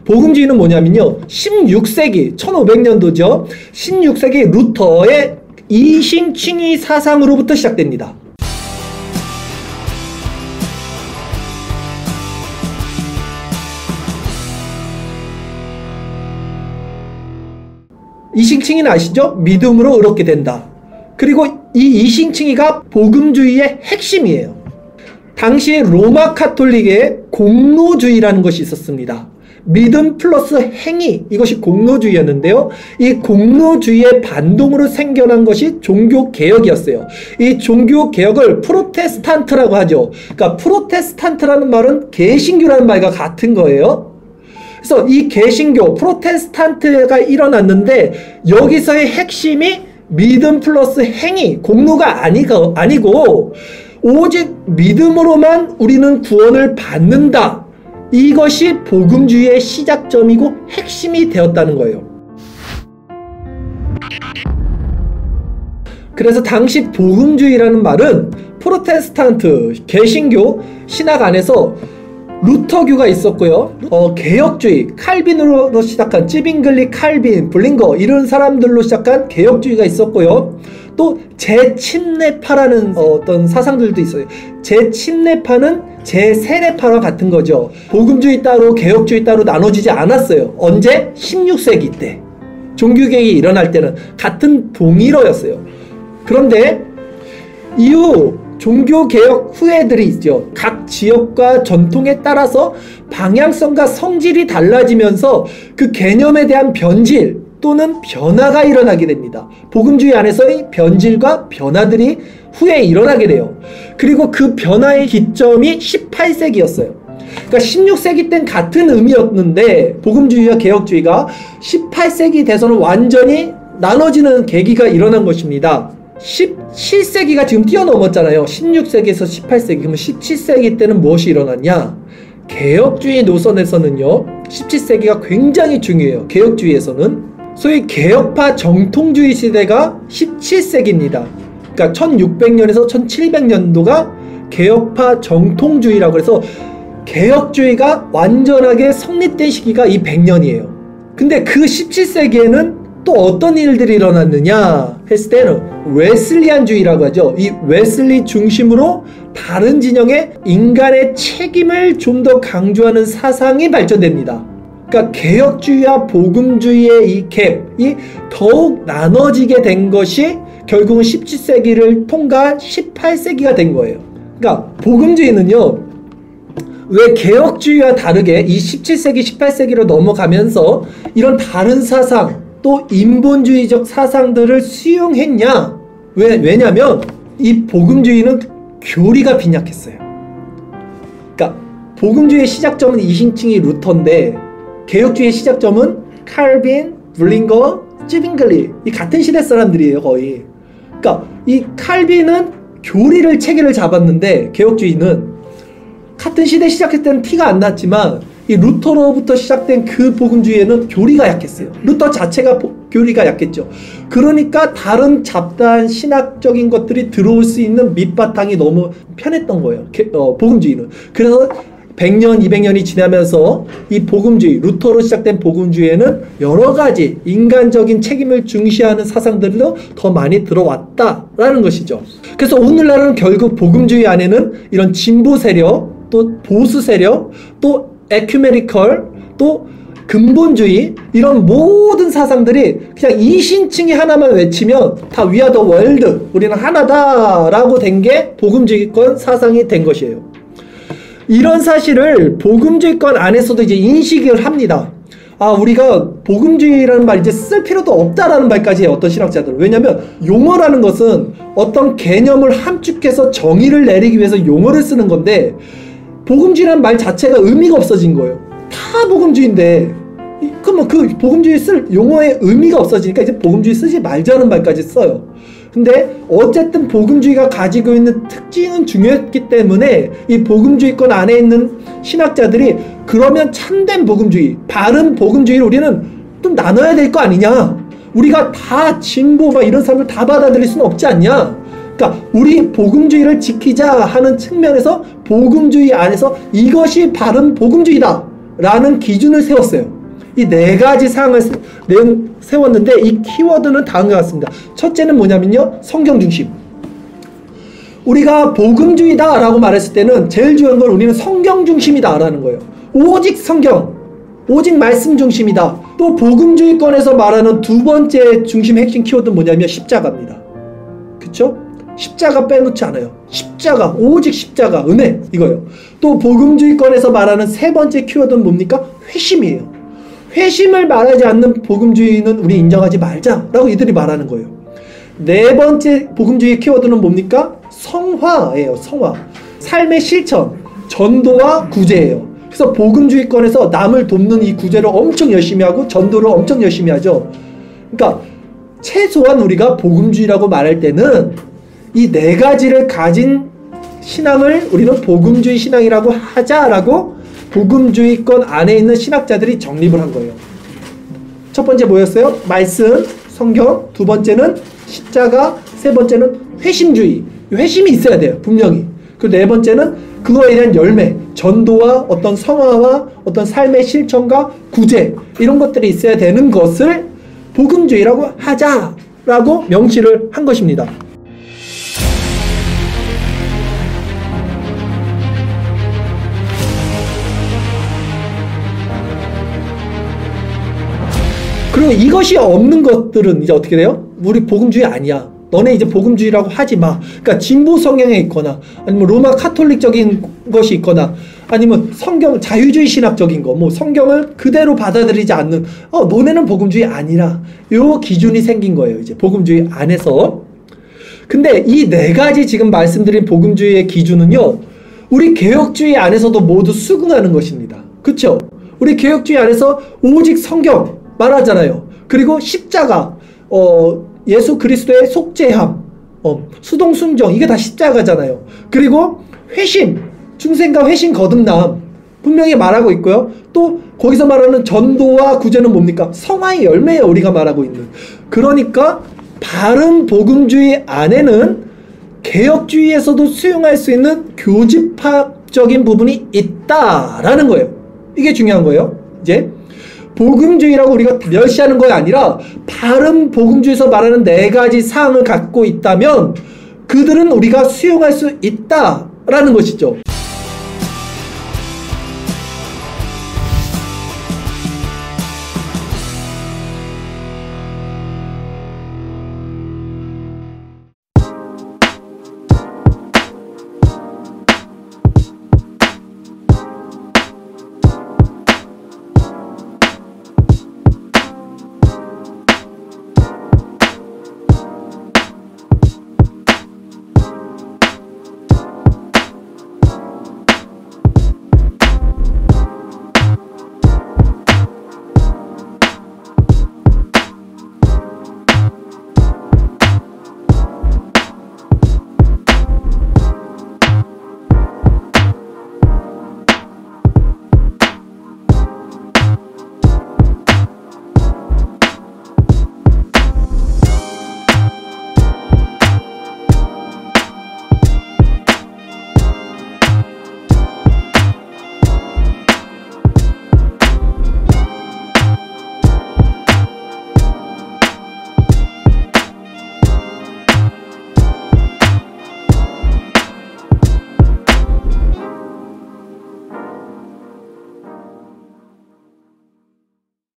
복음주의는 뭐냐면요, 16세기 1500년도죠 16세기 루터의 이신칭의 사상으로부터 시작됩니다. 이신칭의는 아시죠? 믿음으로 의롭게 된다. 그리고 이 이신칭의가 복음주의의 핵심이에요. 당시에 로마 카톨릭의 공로주의라는 것이 있었습니다. 믿음 플러스 행위, 이것이 공로주의였는데요. 이 공로주의의 반동으로 생겨난 것이 종교개혁이었어요. 이 종교개혁을 프로테스탄트라고 하죠. 그러니까 프로테스탄트라는 말은 개신교라는 말과 같은 거예요. 그래서 이 개신교, 프로테스탄트가 일어났는데 여기서의 핵심이 믿음 플러스 행위, 공로가 아니고 오직 믿음으로만 우리는 구원을 받는다. 이것이 복음주의의 시작점이고 핵심이 되었다는 거예요. 그래서 당시 복음주의라는 말은 프로테스탄트, 개신교 신학 안에서 루터교가 있었고요. 개혁주의, 칼빈으로 시작한 찌빙글리, 칼빈, 블링거 이런 사람들로 시작한 개혁주의가 있었고요. 또 재침례파라는 어떤 사상들도 있어요. 재침례파는 재세례파와 같은 거죠. 복음주의 따로 개혁주의 따로 나눠지지 않았어요. 언제? 16세기 때 종교개혁이 일어날 때는 같은 동일어였어요. 그런데 이후 종교개혁 후예들이 있죠. 각 지역과 전통에 따라서 방향성과 성질이 달라지면서 그 개념에 대한 변질 또는 변화가 일어나게 됩니다. 복음주의 안에서의 변질과 변화들이 후에 일어나게 돼요. 그리고 그 변화의 기점이 18세기였어요. 그러니까 16세기 땐 같은 의미였는데 복음주의와 개혁주의가 18세기 돼서는 완전히 나눠지는 계기가 일어난 것입니다. 17세기가 지금 뛰어넘었잖아요. 16세기에서 18세기. 그러면 17세기 때는 무엇이 일어났냐? 개혁주의 노선에서는요 17세기가 굉장히 중요해요. 개혁주의에서는 소위 개혁파 정통주의 시대가 17세기입니다. 그러니까 1600년에서 1700년도가 개혁파 정통주의라고 해서 개혁주의가 완전하게 성립된 시기가 이 100년이에요. 근데 그 17세기에는 또 어떤 일들이 일어났느냐 했을 때는 웨슬리안주의라고 하죠. 이 웨슬리 중심으로 다른 진영의 인간의 책임을 좀 더 강조하는 사상이 발전됩니다. 그러니까 개혁주의와 복음주의의 이 갭이 더욱 나눠지게 된 것이 결국은 17세기를 통과한 18세기가 된 거예요. 그러니까 복음주의는요 왜 개혁주의와 다르게 이 17세기 18세기로 넘어가면서 이런 다른 사상 또 인본주의적 사상들을 수용했냐? 왜냐면 이 복음주의는 교리가 빈약했어요. 그러니까 복음주의의 시작점은 이신칭의 루터인데 개혁주의의 시작점은 칼빈, 블링거, 찌빙글리 이 같은 시대 사람들이에요 거의. 그러니까 이 칼빈은 교리를 체계를 잡았는데 개혁주의는 같은 시대 시작했을 때는 티가 안 났지만 이 루터로부터 시작된 그 복음주의에는 교리가 약했어요. 루터 자체가 교리가 약했죠. 그러니까 다른 잡다한 신학적인 것들이 들어올 수 있는 밑바탕이 너무 편했던 거예요. 복음주의는. 그래서 100년, 200년이 지나면서 이 복음주의, 루터로 시작된 복음주의에는 여러 가지 인간적인 책임을 중시하는 사상들도 더 많이 들어왔다라는 것이죠. 그래서 오늘날은 결국 복음주의 안에는 이런 진보 세력, 또 보수 세력, 또 에큐메니컬, 또 근본주의 이런 모든 사상들이 그냥 이신칭이 하나만 외치면 다 We are the world, 우리는 하나다 라고 된 게 복음주의권 사상이 된 것이에요. 이런 사실을 복음주의권 안에서도 이제 인식을 합니다. 아, 우리가 복음주의라는 말 이제 쓸 필요도 없다라는 말까지 해요, 어떤 신학자들은. 왜냐면 용어라는 것은 어떤 개념을 함축해서 정의를 내리기 위해서 용어를 쓰는 건데 복음주의라는 말 자체가 의미가 없어진 거예요. 다 복음주의인데 그러면 그 복음주의 쓸 용어의 의미가 없어지니까 이제 복음주의 쓰지 말자는 말까지 써요. 근데 어쨌든 복음주의가 가지고 있는 특징은 중요했기 때문에 이 복음주의권 안에 있는 신학자들이 그러면 참된 복음주의, 바른 복음주의를 우리는 좀 나눠야 될 거 아니냐, 우리가 다 진보 막 이런 사람을 다 받아들일 수는 없지 않냐. 그러니까 우리 복음주의를 지키자 하는 측면에서 복음주의 안에서 이것이 바른 복음주의다 라는 기준을 세웠어요. 이 네 가지 사항을 세웠는데 이 키워드는 다음과 같습니다. 첫째는 뭐냐면요, 성경 중심. 우리가 복음주의다 라고 말했을 때는 제일 중요한 건 우리는 성경 중심이다 라는 거예요. 오직 성경, 오직 말씀 중심이다. 또 복음주의권에서 말하는 두 번째 중심 핵심 키워드는 뭐냐면 십자가입니다. 그쵸? 십자가 빼놓지 않아요. 십자가, 오직 십자가, 은혜, 이거예요. 또 복음주의권에서 말하는 세 번째 키워드는 뭡니까? 회심이에요. 회심을 말하지 않는 복음주의는 우리 인정하지 말자라고 이들이 말하는 거예요. 네 번째 복음주의 키워드는 뭡니까? 성화예요. 성화. 삶의 실천, 전도와 구제예요. 그래서 복음주의권에서 남을 돕는 이 구제를 엄청 열심히 하고 전도를 엄청 열심히 하죠. 그러니까 최소한 우리가 복음주의라고 말할 때는 이 네 가지를 가진 신앙을 우리는 복음주의 신앙이라고 하자라고 복음주의권 안에 있는 신학자들이 정립을 한 거예요. 첫 번째 뭐였어요? 말씀, 성경. 두 번째는 십자가. 세 번째는 회심주의. 회심이 있어야 돼요, 분명히. 그리고 네 번째는 그거에 대한 열매, 전도와 어떤 성화와 어떤 삶의 실천과 구제, 이런 것들이 있어야 되는 것을 복음주의라고 하자라고 명시를 한 것입니다. 그리고 이것이 없는 것들은 이제 어떻게 돼요? 우리 복음주의 아니야. 너네 이제 복음주의라고 하지 마. 그러니까 진보 성향에 있거나 아니면 로마 카톨릭적인 것이 있거나 아니면 성경 자유주의 신학적인 거, 뭐 성경을 그대로 받아들이지 않는 너네는 복음주의 아니라 요 기준이 생긴 거예요. 이제 복음주의 안에서. 근데 이 네 가지 지금 말씀드린 복음주의의 기준은요, 우리 개혁주의 안에서도 모두 수긍하는 것입니다. 그쵸? 우리 개혁주의 안에서 오직 성경 말하잖아요. 그리고 십자가, 예수 그리스도의 속죄함, 수동순종, 이게 다 십자가잖아요. 그리고 회심, 중생과 회심 거듭남 분명히 말하고 있고요. 또 거기서 말하는 전도와 구제는 뭡니까? 성화의 열매예요, 우리가 말하고 있는. 그러니까 바른 복음주의 안에는 개혁주의에서도 수용할 수 있는 교집합적인 부분이 있다라는 거예요. 이게 중요한 거예요. 이제 복음주의라고 우리가 멸시하는 것이 아니라 바른 복음주의에서 말하는 네 가지 사항을 갖고 있다면 그들은 우리가 수용할 수 있다라는 것이죠.